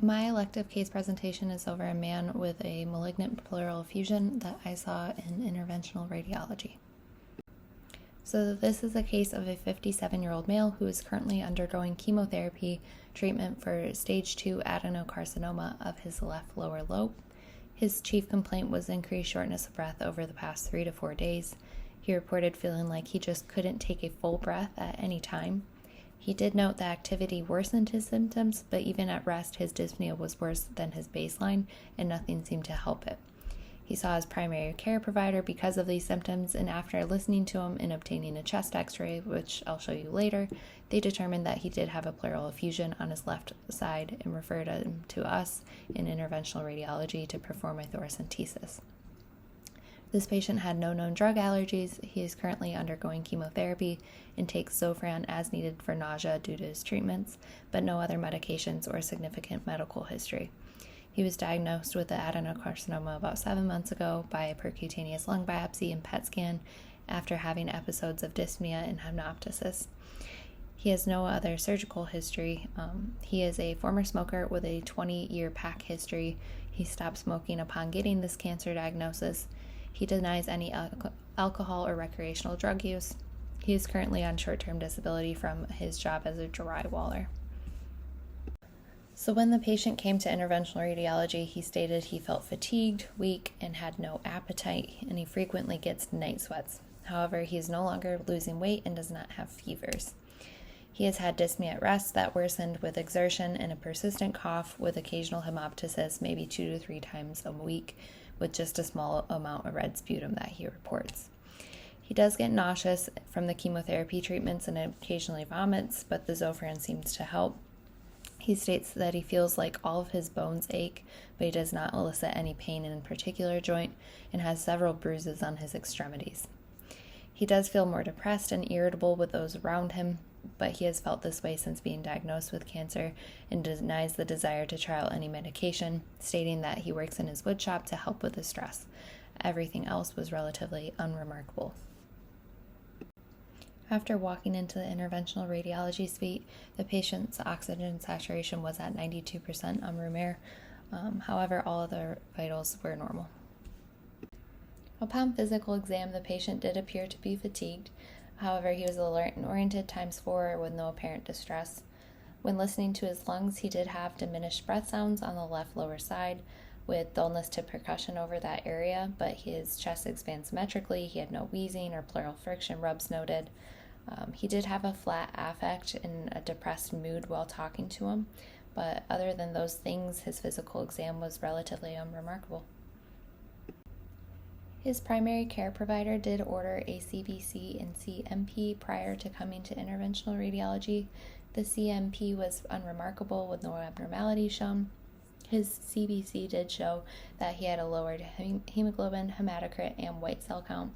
My elective case presentation is over a man with a malignant pleural effusion that I saw in interventional radiology. So this is a case of a 57-year-old male who is currently undergoing chemotherapy treatment for stage 2 adenocarcinoma of his left lower lobe. His chief complaint was increased shortness of breath over the past 3 to 4 days. He reported feeling like he just couldn't take a full breath at any time. He did note that activity worsened his symptoms, but even at rest, his dyspnea was worse than his baseline, and nothing seemed to help it. He saw his primary care provider because of these symptoms, and after listening to him and obtaining a chest x-ray, which I'll show you later, they determined that he did have a pleural effusion on his left side and referred him to us in interventional radiology to perform a thoracentesis. This patient had no known drug allergies. He is currently undergoing chemotherapy and takes Zofran as needed for nausea due to his treatments, but no other medications or significant medical history. He was diagnosed with the adenocarcinoma about 7 months ago by a percutaneous lung biopsy and PET scan after having episodes of dyspnea and hemoptysis. He has no other surgical history. He is a former smoker with a 20-year PAC history. He stopped smoking upon getting this cancer diagnosis. He denies any alcohol or recreational drug use. He is currently on short-term disability from his job as a drywaller. So when the patient came to interventional radiology, he stated he felt fatigued, weak, and had no appetite, and he frequently gets night sweats. However, he is no longer losing weight and does not have fevers. He has had dyspnea at rest that worsened with exertion and a persistent cough with occasional hemoptysis, maybe 2 to 3 times a week, with just a small amount of red sputum that he reports. He does get nauseous from the chemotherapy treatments and occasionally vomits, but the Zofran seems to help. He states that he feels like all of his bones ache, but he does not elicit any pain in a particular joint and has several bruises on his extremities. He does feel more depressed and irritable with those around him, but he has felt this way since being diagnosed with cancer and denies the desire to trial any medication, stating that he works in his wood shop to help with the stress. Everything else was relatively unremarkable. After walking into the interventional radiology suite, the patient's oxygen saturation was at 92% on room air. However, all other vitals were normal. Upon physical exam, the patient did appear to be fatigued. However, he was alert and oriented ×4 with no apparent distress. When listening to his lungs, he did have diminished breath sounds on the left lower side with dullness to percussion over that area, but his chest expands symmetrically. He had no wheezing or pleural friction rubs noted. He did have a flat affect and a depressed mood while talking to him, but other than those things, his physical exam was relatively unremarkable. His primary care provider did order a CBC and CMP prior to coming to interventional radiology. The CMP was unremarkable with no abnormalities shown. His CBC did show that he had a lowered hemoglobin, hematocrit, and white cell count.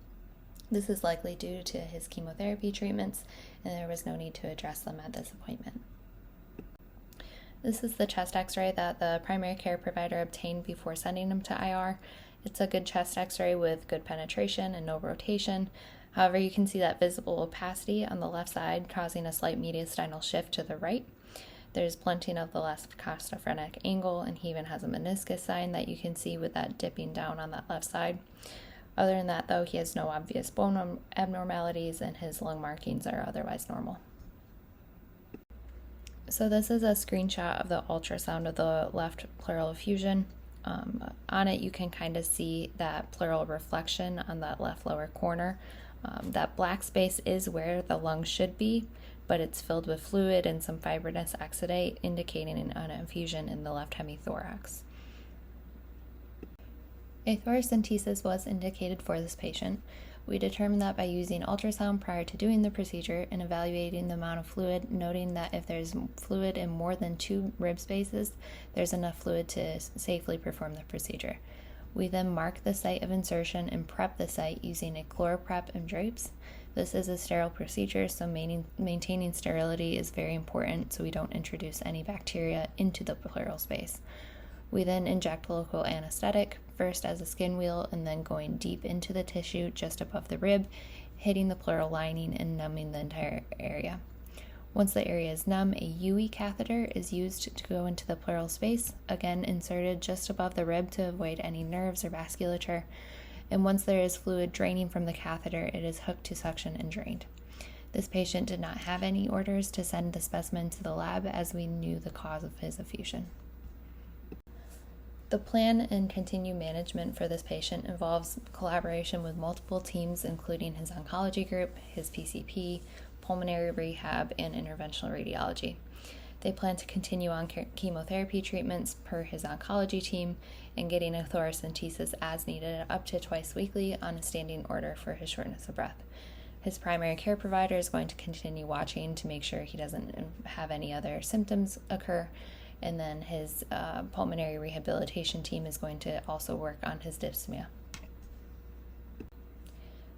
This is likely due to his chemotherapy treatments, and there was no need to address them at this appointment. This is the chest x-ray that the primary care provider obtained before sending him to IR. It's a good chest x-ray with good penetration and no rotation. However, you can see that visible opacity on the left side causing a slight mediastinal shift to the right. There's blunting of the left costophrenic angle, and he even has a meniscus sign that you can see with that dipping down on that left side. Other than that, though, he has no obvious bone abnormalities, and his lung markings are otherwise normal. So this is a screenshot of the ultrasound of the left pleural effusion. On it, you can kind of see that pleural reflection on that left lower corner. That black space is where the lung should be, but it's filled with fluid and some fibrinous exudate, indicating an effusion in the left hemithorax. A thoracentesis was indicated for this patient. We determined that by using ultrasound prior to doing the procedure and evaluating the amount of fluid, noting that if there's fluid in more than 2 rib spaces, there's enough fluid to safely perform the procedure. We then mark the site of insertion and prep the site using a ChloraPrep and drapes. This is a sterile procedure, so maintaining sterility is very important so we don't introduce any bacteria into the pleural space. We then inject local anesthetic, first as a skin wheel and then going deep into the tissue just above the rib, hitting the pleural lining and numbing the entire area. Once the area is numb, a UE catheter is used to go into the pleural space, again inserted just above the rib to avoid any nerves or vasculature. And once there is fluid draining from the catheter, it is hooked to suction and drained. This patient did not have any orders to send the specimen to the lab as we knew the cause of his effusion. The plan and continued management for this patient involves collaboration with multiple teams, including his oncology group, his PCP, pulmonary rehab, and interventional radiology. They plan to continue on chemotherapy treatments per his oncology team and getting a thoracentesis as needed up to twice weekly on a standing order for his shortness of breath. His primary care provider is going to continue watching to make sure he doesn't have any other symptoms occur, and then his pulmonary rehabilitation team is going to also work on his dyspnea.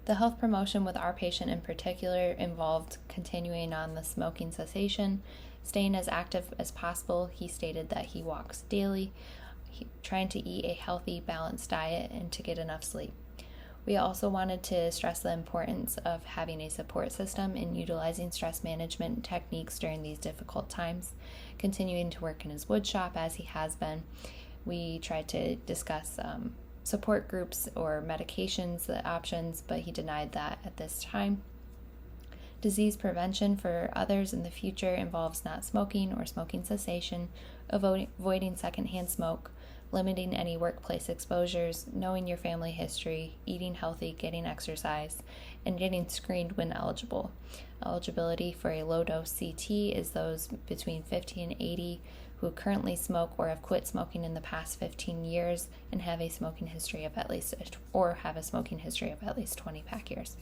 The health promotion with our patient in particular involved continuing on the smoking cessation, staying as active as possible. He stated that he walks daily, trying to eat a healthy, balanced diet, and to get enough sleep. We also wanted to stress the importance of having a support system and utilizing stress management techniques during these difficult times, continuing to work in his wood shop as he has been. We tried to discuss support groups or medications, the options, but he denied that at this time. Disease prevention for others in the future involves not smoking or smoking cessation, avoiding secondhand smoke, limiting any workplace exposures, knowing your family history, eating healthy, getting exercise, and getting screened when eligible. Eligibility for a low-dose CT is those between 50 and 80 who currently smoke or have quit smoking in the past 15 years and have a smoking history of at least 20 pack years.